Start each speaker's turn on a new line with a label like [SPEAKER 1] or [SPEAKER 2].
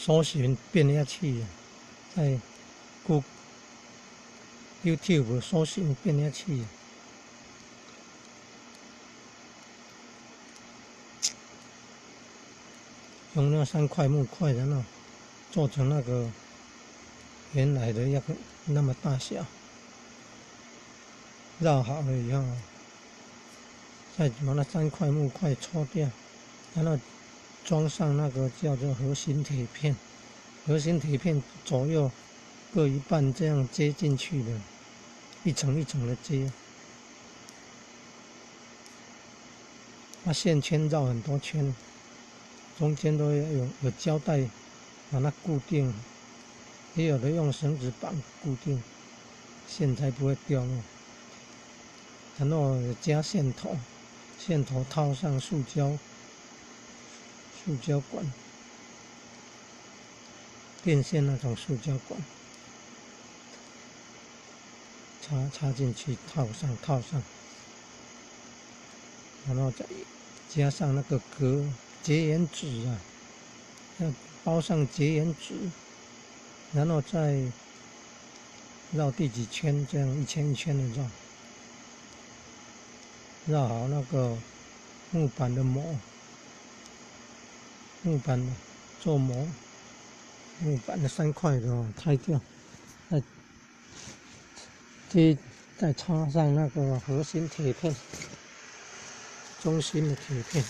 [SPEAKER 1] 搜寻变压器，在YouTube 搜寻变压器。用那3块木块，然后做成那个原来的那么大小，绕好了以后，再把那3块木块抽掉，然后装上那个叫做核心铁片，核心铁片左右各一半，这样接进去的，一层一层的接，把线圈绕很多圈。中间都要有胶带把它固定，也有的用绳子绑固定，线才不会掉落。然后加线头，线头套上塑胶管，电线那种塑胶管，插进去，套上，然后再加上那个结缘纸啊，要包上结缘纸，然后再绕第几圈，这样一圈一圈的绕好那个木板的模，木板的做模，木板的3块的拆掉，再插上那个核心铁片，中心的铁片。